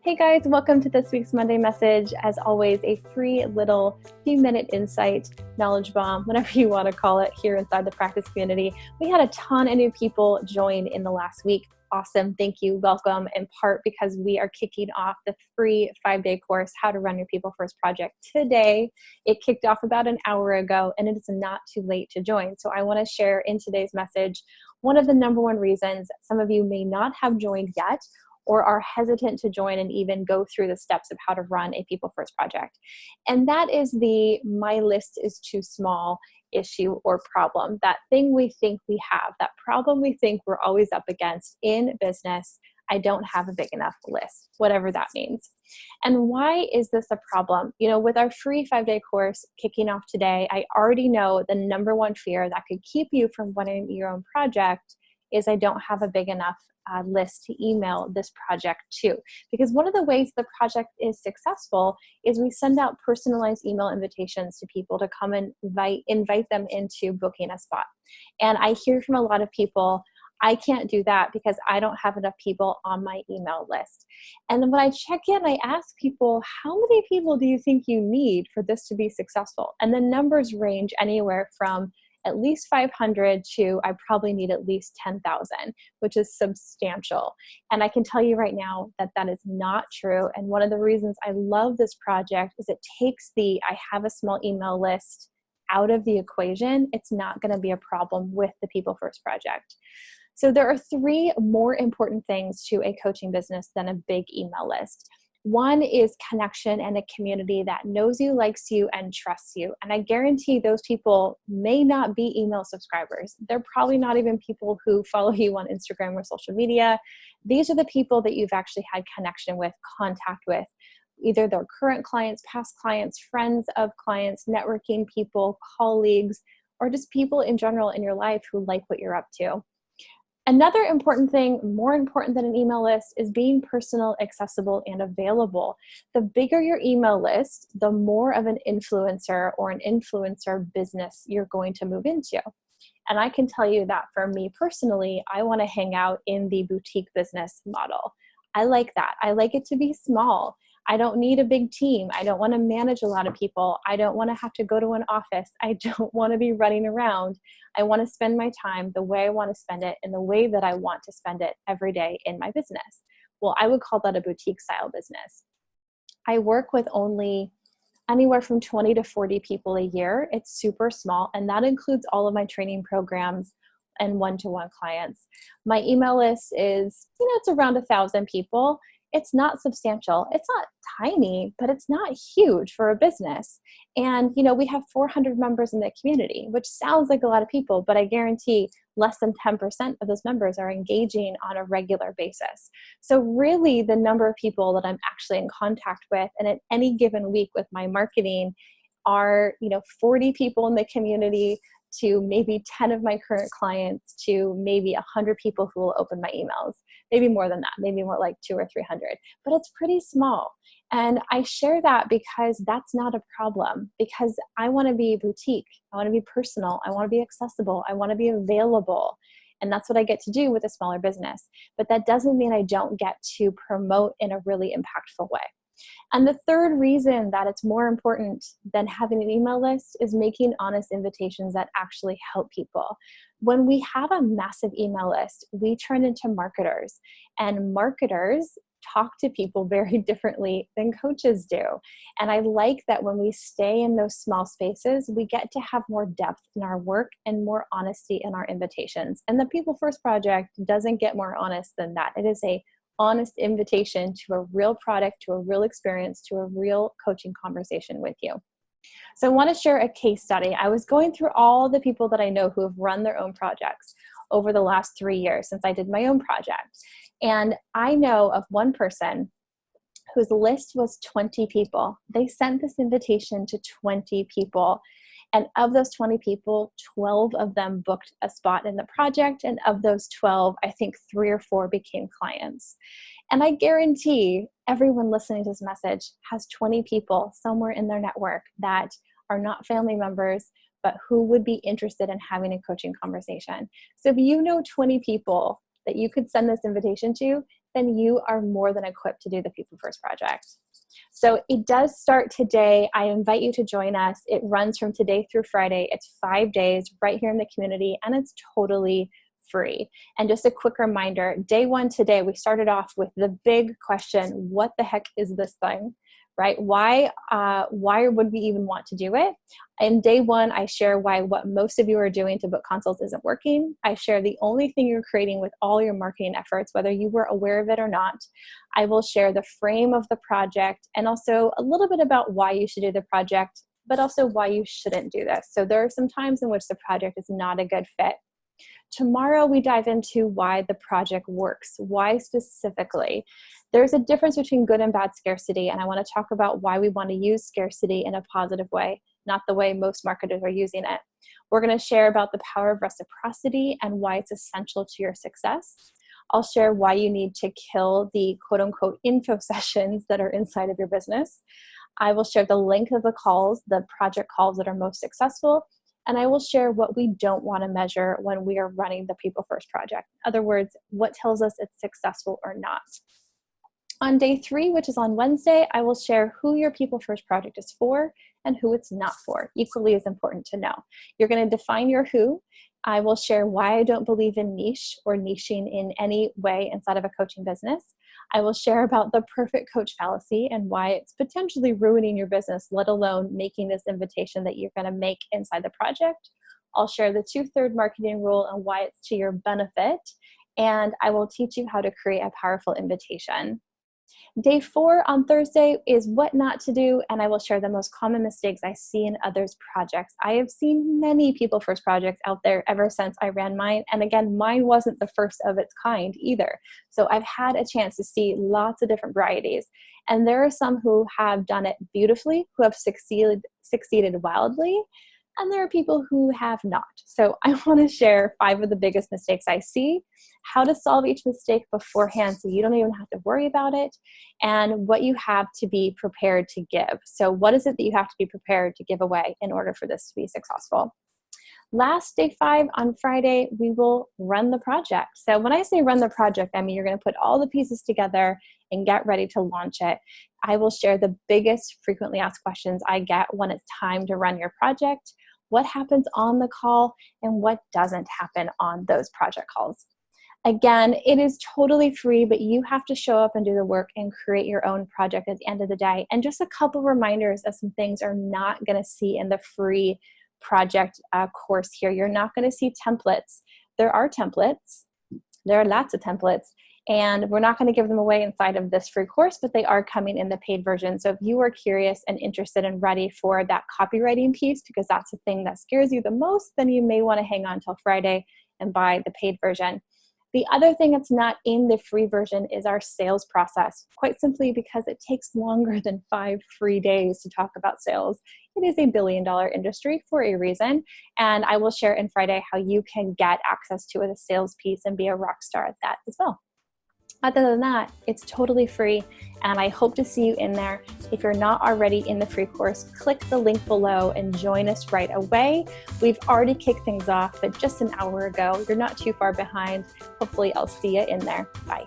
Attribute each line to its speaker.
Speaker 1: Hey guys, welcome to this week's Monday message. As always, a free little few-minute insight, knowledge bomb, whatever you want to call it, here inside the practice community. We had a ton of new people join in the last week. Awesome. Thank you. Welcome, in part because we are kicking off the free 5-day course, How to Run Your People First Project, today. It kicked off about an hour ago, and it is not too late to join. So I want to share in today's message one of the number one reasons some of you may not have joined yet, or are hesitant to join and even go through the steps of how to run a people first project. And that is the my list is too small issue or problem, that thing we think we have, that problem we think we're always up against in business. I don't have a big enough list, whatever that means. And why is this a problem? You know, with our free 5-day course kicking off today, I already know the number one fear that could keep you from running your own project is I don't have a big enough list to email this project to. Because one of the ways the project is successful is we send out personalized email invitations to people to come and invite them into booking a spot. And I hear from a lot of people, I can't do that because I don't have enough people on my email list. And then when I check in, I ask people, how many people do you think you need for this to be successful? And the numbers range anywhere from at least 500 to I probably need at least 10,000, which is substantial. And I can tell you right now that that is not true. And one of the reasons I love this project is it takes the I have a small email list out of the equation. It's not going to be a problem with the People First project. So there are 3 more important things to a coaching business than a big email list. One is connection and a community that knows you, likes you, and trusts you. And I guarantee those people may not be email subscribers. They're probably not even people who follow you on Instagram or social media. These are the people that you've actually had connection with, contact with, either their current clients, past clients, friends of clients, networking people, colleagues, or just people in general in your life who like what you're up to. Another important thing, more important than an email list, is being personal, accessible, and available. The bigger your email list, the more of an influencer or an influencer business you're going to move into. And I can tell you that for me personally, I want to hang out in the boutique business model. I like that. I like it to be small. I don't need a big team. I don't want to manage a lot of people. I don't want to have to go to an office. I don't want to be running around. I want to spend my time the way I want to spend it in the way that I want to spend it every day in my business. Well, I would call that a boutique style business. I work with only anywhere from 20 to 40 people a year. It's super small, and that includes all of my training programs and one-to-one clients. My email list is, it's around 1,000 people. It's not substantial. It's not tiny, but it's not huge for a business. And, we have 400 members in the community, which sounds like a lot of people, but I guarantee less than 10% of those members are engaging on a regular basis. So really the number of people that I'm actually in contact with, and at any given week with my marketing are, 40 people in the community to maybe 10 of my current clients to maybe 100 people who will open my emails. Maybe more than that, maybe more like 200 or 300, but it's pretty small. And I share that because that's not a problem, because I want to be boutique. I want to be personal. I want to be accessible. I want to be available. And that's what I get to do with a smaller business. But that doesn't mean I don't get to promote in a really impactful way. And the third reason that it's more important than having an email list is making honest invitations that actually help people. When we have a massive email list, we turn into marketers, and marketers talk to people very differently than coaches do. And I like that when we stay in those small spaces, we get to have more depth in our work and more honesty in our invitations. And the People First Project doesn't get more honest than that. It is a honest invitation to a real product, to a real experience, to a real coaching conversation with you. So I want to share a case study. I was going through all the people that I know who have run their own projects over the last 3 years since I did my own project. And I know of one person whose list was 20 people. They sent this invitation to 20 people. And of those 20 people, 12 of them booked a spot in the project. And of those 12, I think 3 or 4 became clients. And I guarantee everyone listening to this message has 20 people somewhere in their network that are not family members, but who would be interested in having a coaching conversation. So if you know 20 people that you could send this invitation to, then you are more than equipped to do the People First project. So it does start today. I invite you to join us. It runs from today through Friday. It's 5 days right here in the community, and it's totally free. And just a quick reminder, day one today, we started off with the big question, what the heck is this thing, right? Why would we even want to do it? In day one, I share why what most of you are doing to book consults isn't working. I share the only thing you're creating with all your marketing efforts, whether you were aware of it or not. I will share the frame of the project and also a little bit about why you should do the project, but also why you shouldn't do this. So there are some times in which the project is not a good fit. Tomorrow, we dive into why the project works. Why specifically? There's a difference between good and bad scarcity, and I want to talk about why we want to use scarcity in a positive way, not the way most marketers are using it. We're going to share about the power of reciprocity and why it's essential to your success. I'll share why you need to kill the quote-unquote info sessions that are inside of your business. I will share the length of the calls, the project calls that are most successful, and I will share what we don't want to measure when we are running the People First project. In other words, what tells us it's successful or not. On day 3, which is on Wednesday, I will share who your People First project is for and who it's not for. Equally as important to know. You're going to define your who. I will share why I don't believe in niche or niching in any way inside of a coaching business. I will share about the perfect coach fallacy and why it's potentially ruining your business, let alone making this invitation that you're going to make inside the project. I'll share the 2/3 marketing rule and why it's to your benefit. And I will teach you how to create a powerful invitation. Day 4 on Thursday is what not to do, and I will share the most common mistakes I see in others' projects. I have seen many People First projects out there ever since I ran mine, and again, mine wasn't the first of its kind either. So I've had a chance to see lots of different varieties, and there are some who have done it beautifully, who have succeeded wildly, and there are people who have not. So I want to share 5 of the biggest mistakes I see, how to solve each mistake beforehand so you don't even have to worry about it, and what you have to be prepared to give. So what is it that you have to be prepared to give away in order for this to be successful? Last, day 5 on Friday, we will run the project. So when I say run the project, I mean you're going to put all the pieces together and get ready to launch it. I will share the biggest frequently asked questions I get when it's time to run your project, what happens on the call, and what doesn't happen on those project calls. Again, it is totally free, but you have to show up and do the work and create your own project at the end of the day. And just a couple reminders of some things you're not going to see in the free project course here. You're not going to see templates. There are templates. There are lots of templates. And we're not going to give them away inside of this free course, but they are coming in the paid version. So if you are curious and interested and ready for that copywriting piece, because that's the thing that scares you the most, then you may want to hang on till Friday and buy the paid version. The other thing that's not in the free version is our sales process, quite simply because it takes longer than 5 free days to talk about sales. It is a billion-dollar industry for a reason, and I will share in Friday how you can get access to a sales piece and be a rock star at that as well. Other than that, it's totally free, and I hope to see you in there. If you're not already in the free course, click the link below and join us right away. We've already kicked things off, but just an hour ago. You're not too far behind. Hopefully, I'll see you in there. Bye.